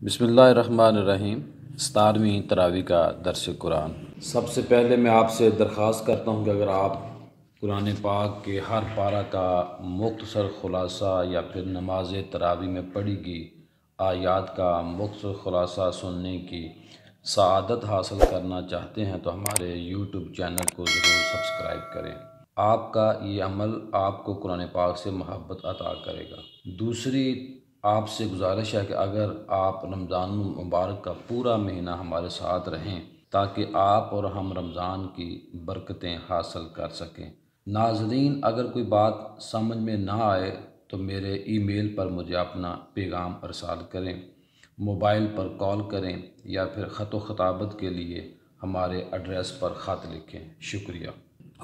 بسم اللہ الرحمن الرحیم۔ 17ویں تراویح کا درس قرآن۔ سب سے پہلے میں آپ سے درخواست کرتا ہوں کہ اگر آپ قرآن پاک کے ہر پارہ کا مختصر خلاصہ یا پھر نماز تراویح میں پڑھی گئی آیات کا مختصر خلاصہ سننے کی سعادت حاصل کرنا چاہتے ہیں تو ہمارے یوٹیوب چینل کو ضرور سبسکرائب کریں۔ آپ کا یہ عمل آپ کو قرآن پاک سے محبت عطا کرے گا۔ دوسری آپ سے گزارش ہے کہ اگر آپ رمضان مبارک کا پورا مہینہ ہمارے ساتھ رہیں تاکہ آپ اور ہم رمضان کی برکتیں حاصل کر سکیں۔ ناظرین، اگر کوئی بات سمجھ میں نہ آئے تو میرے ای میل پر مجھے اپنا پیغام ارسال کریں، موبائل پر کال کریں یا پھر خط و خطابت کے لیے ہمارے ایڈریس پر خط لکھیں۔ شکریہ۔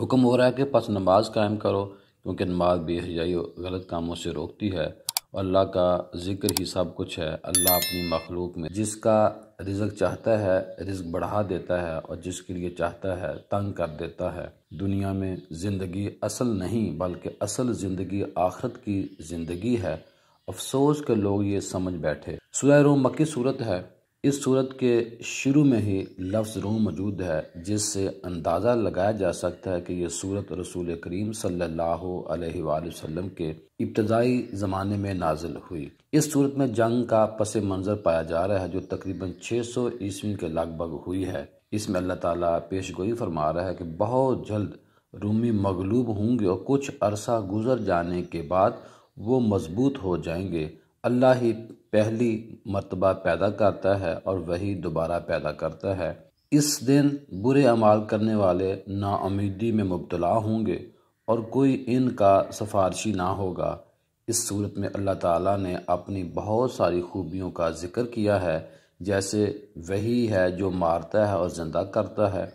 حکم ہو رہا ہے کہ پس نماز قائم کرو، کیونکہ نماز بے حیائی و غلط کاموں سے روکتی ہے اور اللہ کا ذکر ہی سب کچھ ہے۔ اللہ اپنی مخلوق میں جس کا رزق چاہتا ہے رزق بڑھا دیتا ہے اور جس کے لیے چاہتا ہے تنگ کر دیتا ہے۔ دنیا میں زندگی اصل نہیں بلکہ اصل زندگی آخرت کی زندگی ہے۔ افسوس کہ لوگ یہ سمجھ بیٹھے۔ سورہ روم مکی صورت ہے۔ اس صورت کے شروع میں ہی لفظ روم موجود ہے، جس سے اندازہ لگایا جا سکتا ہے کہ یہ صورت رسول کریم صلی اللہ علیہ وآلہ وسلم کے ابتدائی زمانے میں نازل ہوئی۔ اس صورت میں جنگ کا پس منظر پایا جا رہا ہے جو تقریباً 600 عیسوی کے لگ بھگ ہوئی ہے۔ اس میں اللہ تعالیٰ پیش گوئی فرما رہا ہے کہ بہت جلد رومی مغلوب ہوں گے اور کچھ عرصہ گزر جانے کے بعد وہ مضبوط ہو جائیں گے۔ اللہ ہی پہلی مرتبہ پیدا کرتا ہے اور وہی دوبارہ پیدا کرتا ہے۔ اس دن برے اعمال کرنے والے نا امیدی میں مبتلا ہوں گے اور کوئی ان کا سفارشی نہ ہوگا۔ اس صورت میں اللہ تعالیٰ نے اپنی بہت ساری خوبیوں کا ذکر کیا ہے، جیسے وہی ہے جو مارتا ہے اور زندہ کرتا ہے۔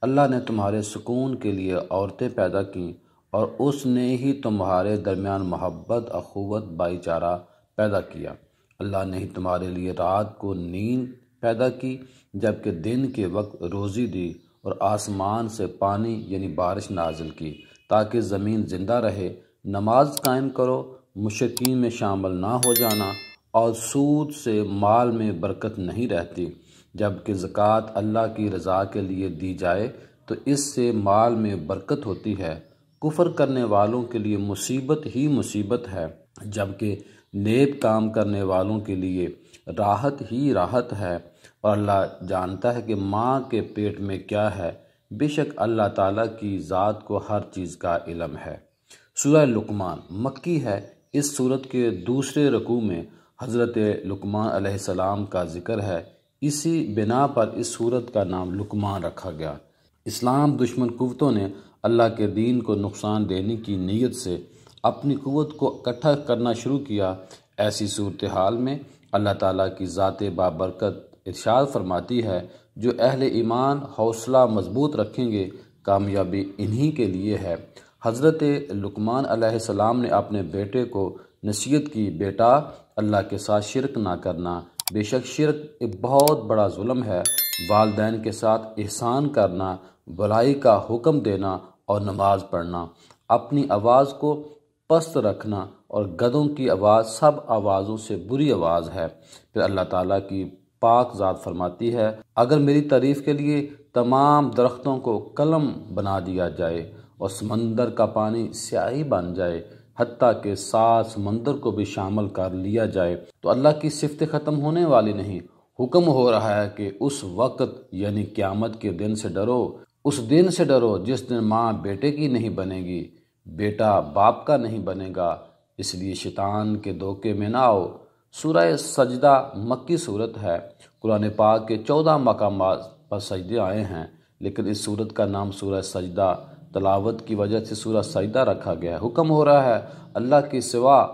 اللہ نے تمہارے سکون کے لیے عورتیں پیدا کیں اور اس نے ہی تمہارے درمیان محبت، اخوت، بھائی چارہ پیدا کیا۔ اللہ نے ہی تمہارے لیے رات کو نیند پیدا کی جبکہ دن کے وقت روزی دی اور آسمان سے پانی یعنی بارش نازل کی تاکہ زمین زندہ رہے۔ نماز قائم کرو، مشرکین میں شامل نہ ہو جانا، اور سود سے مال میں برکت نہیں رہتی۔ جبکہ زکوٰۃ اللہ کی رضا کے لیے دی جائے تو اس سے مال میں برکت ہوتی ہے۔ کفر کرنے والوں کے لیے مصیبت ہی مصیبت ہے، جبکہ نیک کام کرنے والوں کے لیے راحت ہی راحت ہے۔ اور اللہ جانتا ہے کہ ماں کے پیٹ میں کیا ہے، بے شک اللہ تعالیٰ کی ذات کو ہر چیز کا علم ہے۔ سورہ لقمان مکی ہے۔ اس سورت کے دوسرے رکوع میں حضرت لقمان علیہ السلام کا ذکر ہے۔ اسی بنا پر اس سورت کا نام لقمان رکھا گیا۔ اسلام دشمن قوتوں نے اللہ کے دین کو نقصان دینے کی نیت سے اپنی قوت کو اکٹھا کرنا شروع کیا۔ ایسی صورتحال میں اللہ تعالیٰ کی ذات بابرکت ارشاد فرماتی ہے، جو اہل ایمان حوصلہ مضبوط رکھیں گے کامیابی انہی کے لیے ہے۔ حضرت لقمان علیہ السلام نے اپنے بیٹے کو نصیحت کی، بیٹا اللہ کے ساتھ شرک نہ کرنا، بے شک شرک ایک بہت بڑا ظلم ہے۔ والدین کے ساتھ احسان کرنا، بھلائی کا حکم دینا اور نماز پڑھنا، اپنی آواز کو پست رکھنا اور گدھوں کی آواز سب آوازوں سے بری آواز ہے۔ پھر اللہ تعالیٰ کی پاک ذات فرماتی ہے، اگر میری تعریف کے لیے تمام درختوں کو قلم بنا دیا جائے اور سمندر کا پانی سیاہی بن جائے، حتیٰ کہ 7 سمندر کو بھی شامل کر لیا جائے تو اللہ کی صفتیں ختم ہونے والی نہیں۔ حکم ہو رہا ہے کہ اس وقت یعنی قیامت کے دن سے ڈرو، اس دن سے ڈرو جس دن ماں بیٹے کی نہیں بنے گی، بیٹا باپ کا نہیں بنے گا، اس لیے شیطان کے دھوکے میں نہ آؤ۔ سورہ سجدہ مکی صورت ہے۔ قرآن پاک کے 14 مقامات پر سجدے آئے ہیں، لیکن اس صورت کا نام سورہ سجدہ تلاوت کی وجہ سے سورہ سجدہ رکھا گیا ہے۔ حکم ہو رہا ہے، اللہ کے سوا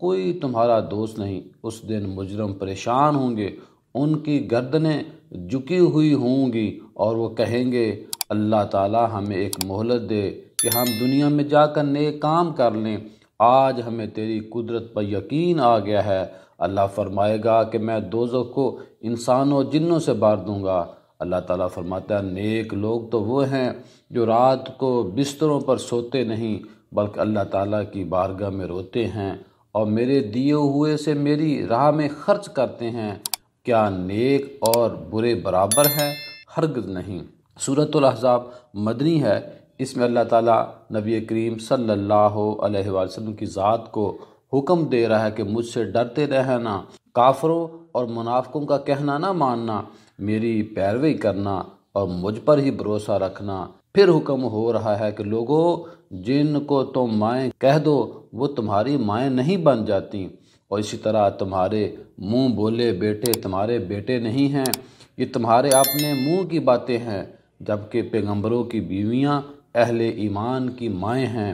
کوئی تمہارا دوست نہیں۔ اس دن مجرم پریشان ہوں گے، ان کی گردنیں جھکی ہوئی ہوں گی اور وہ کہیں گے اللہ تعالیٰ ہمیں ایک مہلت دے کہ ہم دنیا میں جا کر نیک کام کر لیں۔ آج ہمیں تیری قدرت پر یقین آ گیا ہے۔ اللہ فرمائے گا کہ میں دوزخ کو انسانوں جنوں سے بھر دوں گا۔ اللہ تعالیٰ فرماتا ہے، نیک لوگ تو وہ ہیں جو رات کو بستروں پر سوتے نہیں بلکہ اللہ تعالیٰ کی بارگاہ میں روتے ہیں اور میرے دیے ہوئے سے میری راہ میں خرچ کرتے ہیں۔ کیا نیک اور برے برابر ہیں؟ ہرگز نہیں۔ سورۃ الاحزاب مدنی ہے۔ اس میں اللہ تعالیٰ نبی کریم صلی اللہ علیہ وسلم کی ذات کو حکم دے رہا ہے کہ مجھ سے ڈرتے رہنا، کافروں اور منافقوں کا کہنا نہ ماننا، میری پیروی کرنا اور مجھ پر ہی بھروسہ رکھنا۔ پھر حکم ہو رہا ہے کہ لوگوں، جن کو تم مائیں کہہ دو وہ تمہاری مائیں نہیں بن جاتی، اور اسی طرح تمہارے منہ بولے بیٹے تمہارے بیٹے نہیں ہیں، یہ تمہارے اپنے منہ کی باتیں ہیں، جبکہ پیغمبروں کی بیویاں اہل ایمان کی مائیں ہیں۔